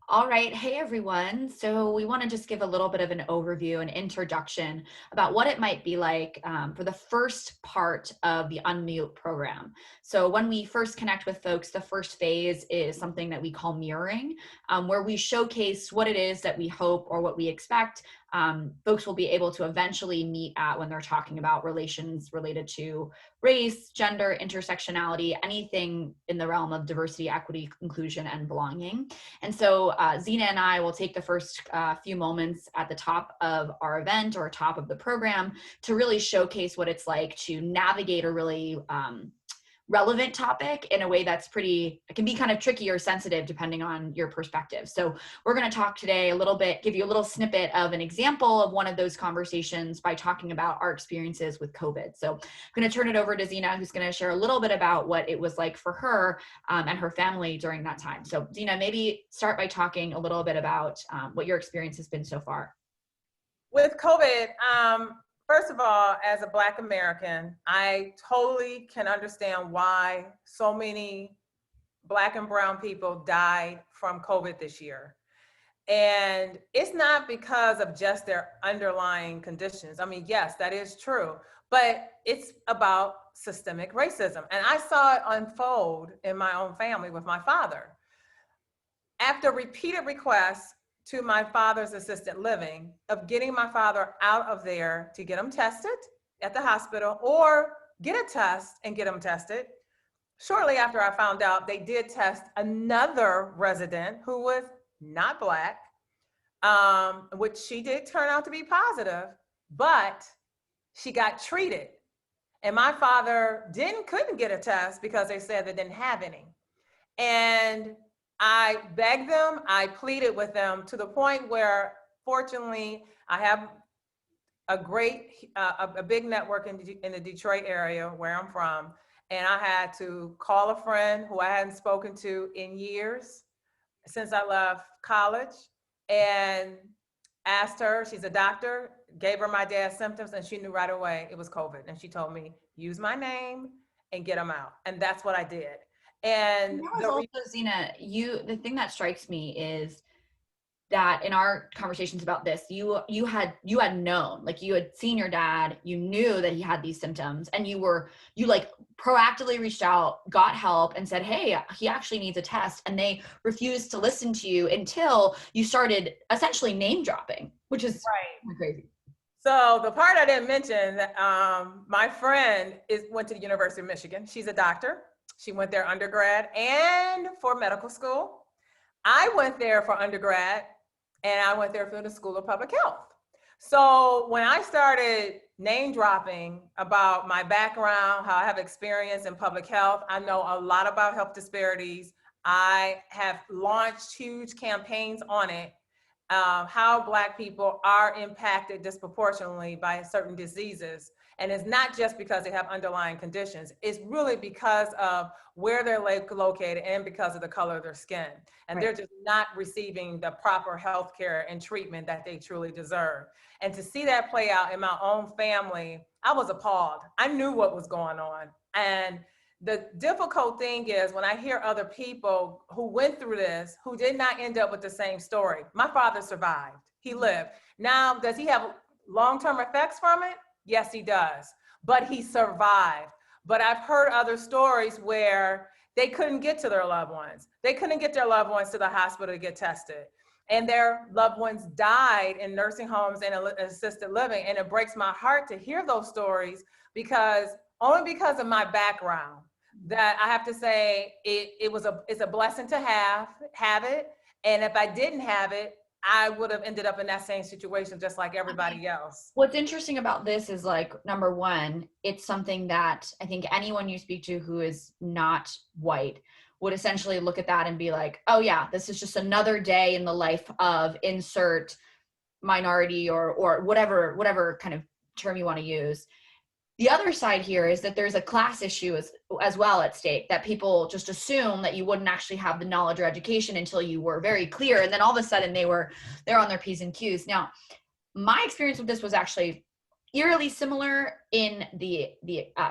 All right. Hey, everyone. So, we want to just give a little bit of an overview, an introduction about what it might be like for the first part of the Unmute program. So, when we first connect with folks, the first phase is something that we call mirroring, where we showcase what it is that we hope or what we expect folks will be able to eventually meet at when they're talking about relations related to race, gender, intersectionality, anything in the realm of diversity, equity, inclusion, and belonging. And so Zena and I will take the first few moments at the top of our event or top of the program to really showcase what it's like to navigate a really relevant topic in a way that's it can be kind of tricky or sensitive depending on your perspective. So we're going to talk today a little bit, give you a little snippet of an example of one of those conversations by talking about our experiences with COVID. So I'm going to turn it over to Zena, who's going to share a little bit about what it was like for her and her family during that time. So Zena, maybe start by talking a little bit about what your experience has been so far. With COVID, first of all, as a Black American, I totally can understand why so many Black and brown people died from COVID this year. And it's not because of just their underlying conditions. I mean, yes, that is true, but it's about systemic racism. And I saw it unfold in my own family with my father. After repeated requests to my father's assisted living of getting my father out of there to get him tested at the hospital or get a test and get him tested. Shortly after I found out, they did test another resident who was not Black, which she did turn out to be positive, but she got treated. And my father couldn't get a test because they said they didn't have any. And I begged them, I pleaded with them to the point where, fortunately, I have a big network in the Detroit area where I'm from. And I had to call a friend who I hadn't spoken to in years since I left college and asked her, she's a doctor, gave her my dad's symptoms, and she knew right away it was COVID. And she told me, use my name and get them out. And that's what I did. And that was also, Zena, the thing that strikes me is that in our conversations about this, you had known, like you had seen your dad, you knew that he had these symptoms, and you like proactively reached out, got help, and said, hey, he actually needs a test. And they refused to listen to you until you started essentially name dropping, which is right. Crazy. So the part I didn't mention, my friend went to the University of Michigan. She's a doctor. She went there undergrad and for medical school. I went there for undergrad and I went there for the School of Public Health. So when I started name dropping about my background, how I have experience in public health, I know a lot about health disparities. I have launched huge campaigns on it, how Black people are impacted disproportionately by certain diseases. And it's not just because they have underlying conditions. It's really because of where they're located and because of the color of their skin. And right. They're just not receiving the proper health care and treatment that they truly deserve. And to see that play out in my own family, I was appalled. I knew what was going on. And the difficult thing is when I hear other people who went through this, who did not end up with the same story. My father survived. He lived. Now, does he have long-term effects from it? Yes, he does, but he survived. But I've heard other stories where they couldn't get to their loved ones. They couldn't get their loved ones to the hospital to get tested. And their loved ones died in nursing homes and assisted living. And it breaks my heart to hear those stories only because of my background, that I have to say it's a blessing to have it. And if I didn't have it, I would have ended up in that same situation just like everybody else. What's interesting about this is, like, number one, it's something that I think anyone you speak to who is not white would essentially look at that and be like, oh yeah, this is just another day in the life of insert minority or whatever kind of term you want to use. The other side here is that there's a class issue as well at stake, that people just assume that you wouldn't actually have the knowledge or education until you were very clear. And then all of a sudden they're on their P's and Q's. Now, my experience with this was actually eerily similar in the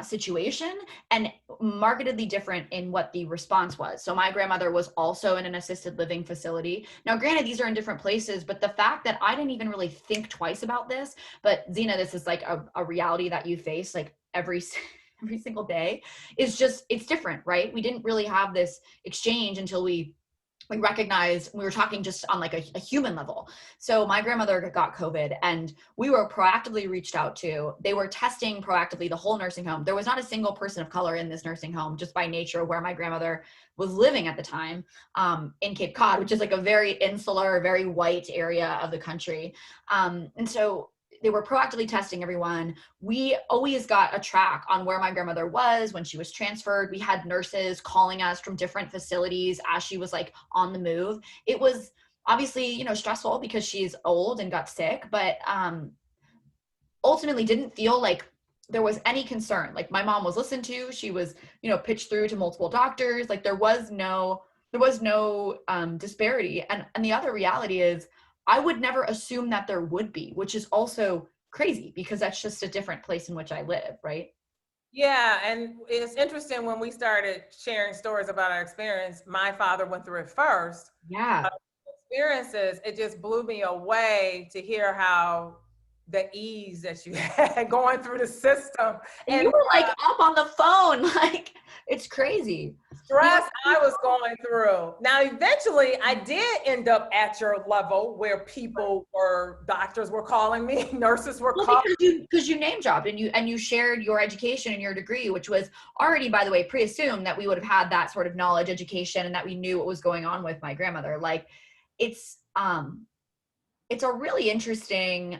situation, and markedly different in what the response was. So my grandmother was also in an assisted living facility. Now, granted, these are in different places, but the fact that I didn't even really think twice about this, but Zena, this is like a reality that you face like every single day, is just, it's different, right? We didn't really have this exchange until we recognized, we were talking just on like a human level. So my grandmother got COVID, and we were proactively reached out to. They were testing proactively the whole nursing home. There was not a single person of color in this nursing home, just by nature of where my grandmother was living at the time, in Cape Cod, which is like a very insular, very white area of the country. And so they were proactively testing everyone. We always got a track on where my grandmother was when she was transferred. We had nurses calling us from different facilities as she was like on the move. It was obviously, stressful because she's old and got sick, but ultimately didn't feel like there was any concern. Like, my mom was listened to. She was, pitched through to multiple doctors. Like, there was no disparity. And the other reality is, I would never assume that there would be, which is also crazy because that's just a different place in which I live, right? Yeah, and it's interesting when we started sharing stories about our experience. My father went through it first. Yeah. Experiences, it just blew me away to hear how the ease that you had going through the system And and you were like up on the phone, like, it's crazy. stress I was going through. Now, eventually, I did end up at your level where doctors were calling me, nurses were Well, calling. because you name dropped and you shared your education and your degree, which was already, by the way, pre-assumed that we would have had that sort of knowledge, education, and that we knew what was going on with my grandmother. Like, it's um it's a really interesting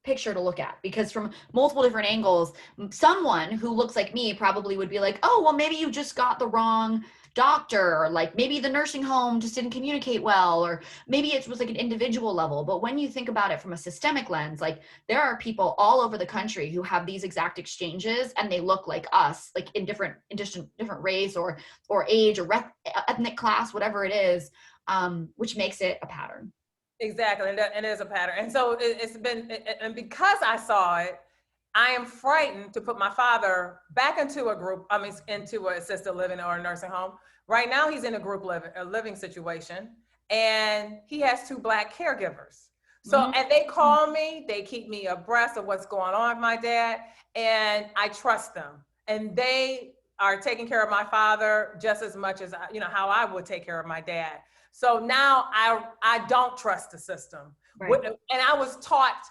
picture to look at, because from multiple different angles, someone who looks like me probably would be like, oh, well, maybe you just got the wrong doctor, or like maybe the nursing home just didn't communicate well, or maybe it was like an individual level. But when you think about it from a systemic lens, like, there are people all over the country who have these exact exchanges, and they look like us, like in different race or age or ethnic class, whatever it is, which makes it a pattern. Exactly, and it is a pattern. And so it's been, and because I saw it, I am frightened to put my father back into into an assisted living or a nursing home. Right now, he's in a living situation, and he has two Black caregivers. So, and they call me, they keep me abreast of what's going on with my dad, and I trust them. And they are taking care of my father just as much as, how I would take care of my dad. So now I don't trust the system. Right. And I was taught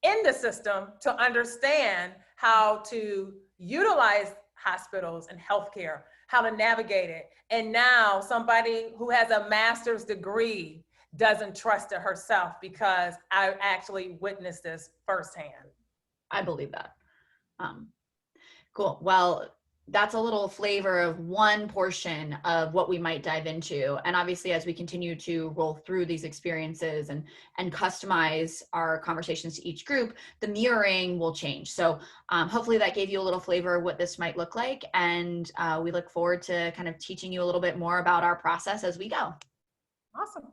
in the system to understand how to utilize hospitals and healthcare, how to navigate it. And now somebody who has a master's degree doesn't trust it herself, because I actually witnessed this firsthand. I believe that. Cool. Well, that's a little flavor of one portion of what we might dive into. And obviously, as we continue to roll through these experiences and customize our conversations to each group, the mirroring will change. So hopefully that gave you a little flavor of what this might look like. And we look forward to kind of teaching you a little bit more about our process as we go. Awesome.